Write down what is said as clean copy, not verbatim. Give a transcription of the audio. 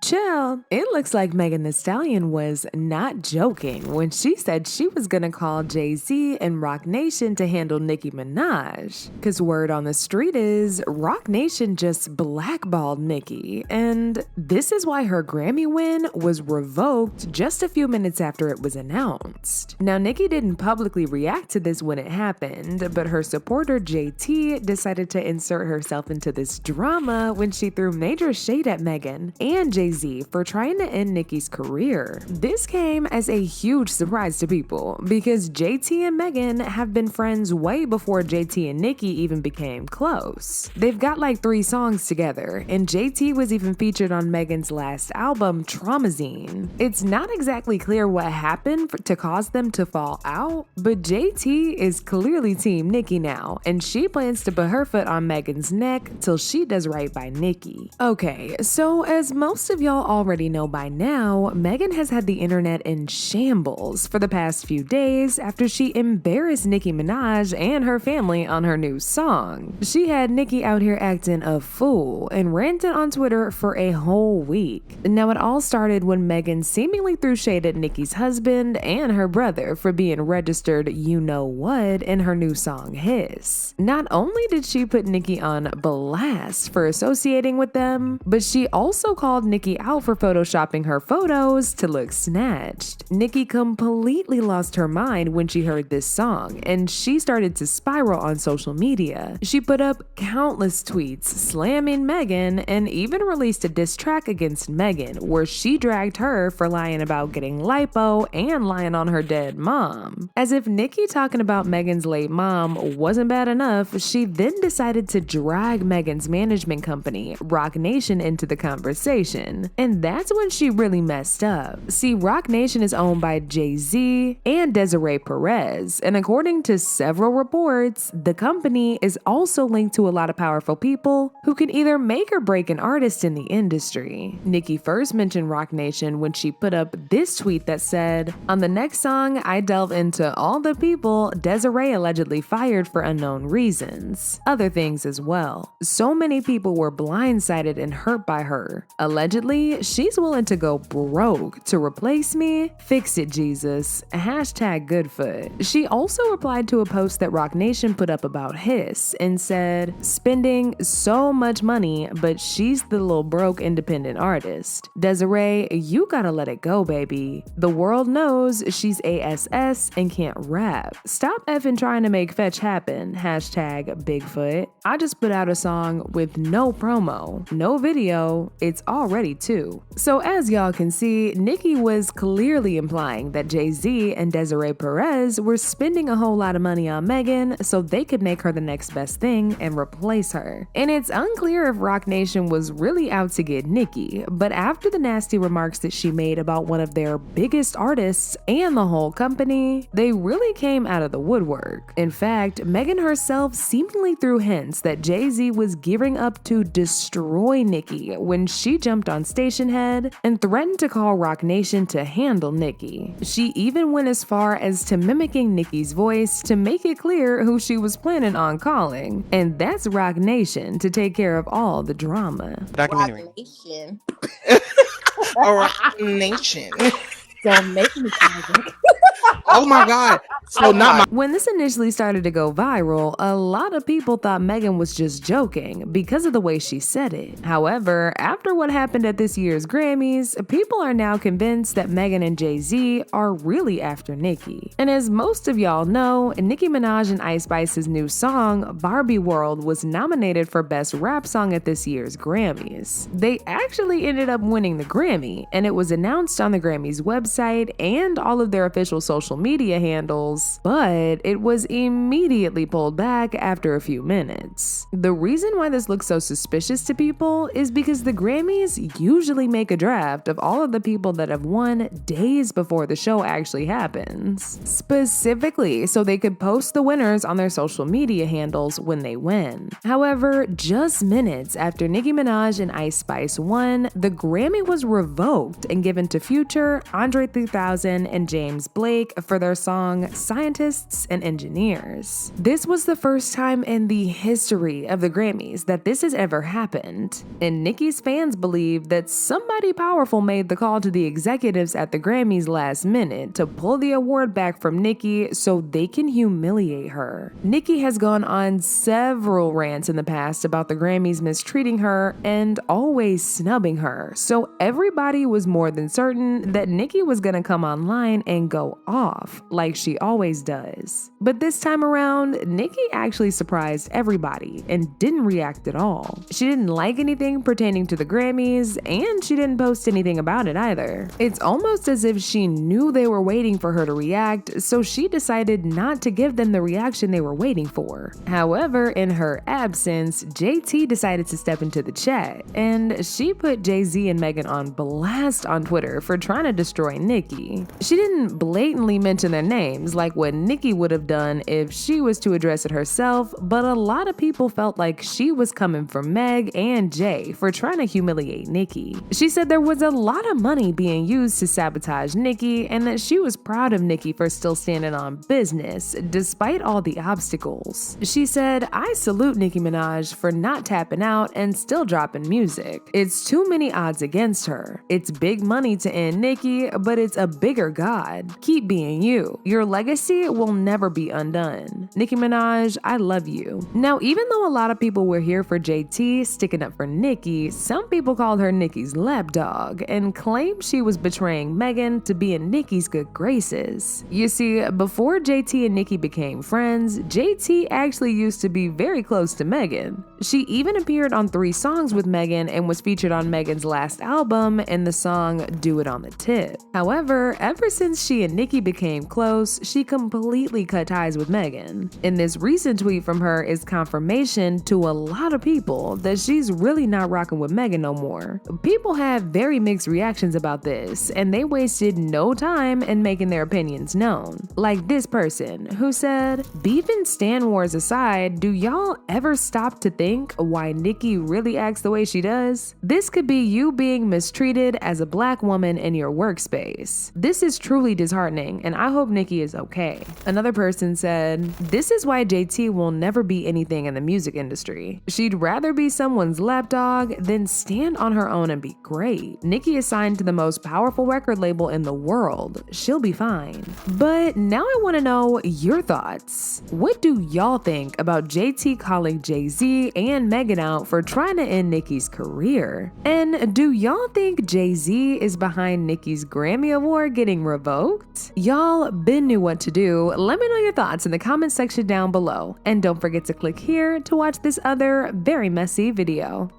Chill. It looks like Megan Thee Stallion was not joking when she said she was gonna call Jay-Z and Roc Nation to handle Nicki Minaj. Cause word on the street is Roc Nation just blackballed Nicki, and this is why her Grammy win was revoked just a few minutes after it was announced. Now, Nicki didn't publicly react to this when it happened, but her supporter JT decided to insert herself into this drama when she threw major shade at Megan and Jay-Z for trying to end Nicki's career. This came as a huge surprise to people because JT and Megan have been friends way before JT and Nicki even became close. They've got like 3 songs together, and JT was even featured on Megan's last album, Traumazine. It's not exactly clear what happened to cause them to fall out, but JT is clearly Team Nicki now, and she plans to put her foot on Megan's neck till she does right by Nicki. Okay, so as most of y'all already know by now, Megan has had the internet in shambles for the past few days after she embarrassed Nicki Minaj and her family on her new song. She had Nicki out here acting a fool and ranted on Twitter for a whole week. Now, it all started when Megan seemingly threw shade at Nicki's husband and her brother for being registered you-know-what in her new song, Hiss. Not only did she put Nicki on blast for associating with them, but she also called Nicki out for photoshopping her photos to look snatched. Nicki completely lost her mind when she heard this song, and she started to spiral on social media. She put up countless tweets slamming Megan and even released a diss track against Megan where she dragged her for lying about getting lipo and lying on her dead mom. As if Nicki talking about Megan's late mom wasn't bad enough, she then decided to drag Megan's management company, Roc Nation, into the conversation. And that's when she really messed up. See, Roc Nation is owned by Jay-Z and Desiree Perez, and according to several reports, the company is also linked to a lot of powerful people who can either make or break an artist in the industry. Nicki first mentioned Roc Nation when she put up this tweet that said, "On the next song, I delve into all the people Desiree allegedly fired for unknown reasons. Other things as well. So many people were blindsided and hurt by her. Allegedly, she's willing to go broke to replace me. Fix it, Jesus. Hashtag Goodfoot." She also replied to a post that Roc Nation put up about Hiss and said, "Spending so much money, but she's the little broke independent artist. Desiree, you gotta let it go, baby. The world knows she's ASS and can't rap. Stop effing trying to make fetch happen. Hashtag Bigfoot. I just put out a song with no promo, no video. It's already 2. So as y'all can see, Nicki was clearly implying that Jay-Z and Desiree Perez were spending a whole lot of money on Megan so they could make her the next best thing and replace her. And it's unclear if Roc Nation was really out to get Nicki, but after the nasty remarks that she made about one of their biggest artists and the whole company, they really came out of the woodwork. In fact, Megan herself seemingly threw hints that Jay-Z was gearing up to destroy Nicki when she jumped on station head and threatened to call Roc Nation to handle Nicki. She even went as far as to mimicking Nicki's voice to make it clear who she was planning on calling, and that's Roc Nation to take care of all the drama. Documentary. Roc Nation. Roc Nation. Don't make me sound like Oh my God. So not my. When this initially started to go viral, a lot of people thought Megan was just joking because of the way she said it. However, after what happened at this year's Grammys, people are now convinced that Megan and Jay-Z are really after Nicki. And as most of y'all know, Nicki Minaj and Ice Spice's new song, Barbie World, was nominated for Best Rap Song at this year's Grammys. They actually ended up winning the Grammy, and it was announced on the Grammys website and all of their official social media handles, but it was immediately pulled back after a few minutes. The reason why this looks so suspicious to people is because the Grammys usually make a draft of all of the people that have won days before the show actually happens, specifically so they could post the winners on their social media handles when they win. However, just minutes after Nicki Minaj and Ice Spice won, the Grammy was revoked and given to Future, Andre 3000, and James Blake for their song scientists and engineers. This was the first time in the history of the Grammys that this has ever happened, and Nicki's fans believe that somebody powerful made the call to the executives at the Grammys last minute to pull the award back from Nicki so they can humiliate her. Nicki has gone on several rants in the past about the Grammys mistreating her and always snubbing her, so everybody was more than certain that Nicki was gonna come online and go off like she always does. But this time around, Nicki actually surprised everybody and didn't react at all. She didn't like anything pertaining to the Grammys, and she didn't post anything about it either. It's almost as if she knew they were waiting for her to react, so she decided not to give them the reaction they were waiting for. However, in her absence, JT decided to step into the chat, and she put Jay-Z and Megan on blast on Twitter for trying to destroy Nicki. She didn't blatantly mention their names like what Nicki would have done if she was to address it herself, but a lot of people felt like she was coming for Meg and Jay for trying to humiliate Nicki. She said there was a lot of money being used to sabotage Nicki and that she was proud of Nicki for still standing on business despite all the obstacles. She said, "I salute Nicki Minaj for not tapping out and still dropping music. It's too many odds against her. It's big money to end Nicki, but it's a bigger God. Keep being you. Your legacy will never be undone. Nicki Minaj, I love you." Now, even though a lot of people were here for JT sticking up for Nicki, some people called her Nicki's lapdog and claimed she was betraying Megan to be in Nicki's good graces. You see, before JT and Nicki became friends, JT actually used to be very close to Megan. She even appeared on 3 songs with Megan and was featured on Megan's last album in the song Do It on the Tip. However, ever since she and Nicki became close, she completely cut ties with Megan. And this recent tweet from her is confirmation to a lot of people that she's really not rocking with Megan no more. People had very mixed reactions about this, and they wasted no time in making their opinions known. Like this person, who said, "Beef and Stan Wars aside, do y'all ever stop to think why Nicki really acts the way she does? This could be you being mistreated as a black woman in your workspace. This is truly disheartening, and I hope Nicki is okay." Another person said, "This is why JT will never be anything in the music industry. She'd rather be someone's lapdog than stand on her own and be great. Nicki is signed to the most powerful record label in the world. She'll be fine." But now I want to know your thoughts. What do y'all think about JT calling Jay-Z and Megan out for trying to end Nicki's career? And do y'all think Jay-Z is behind Nicki's Grammy Award getting revoked? Y'all been knew what to do. Let me know your thoughts in the comment section down below. And don't forget to click here to watch this other very messy video.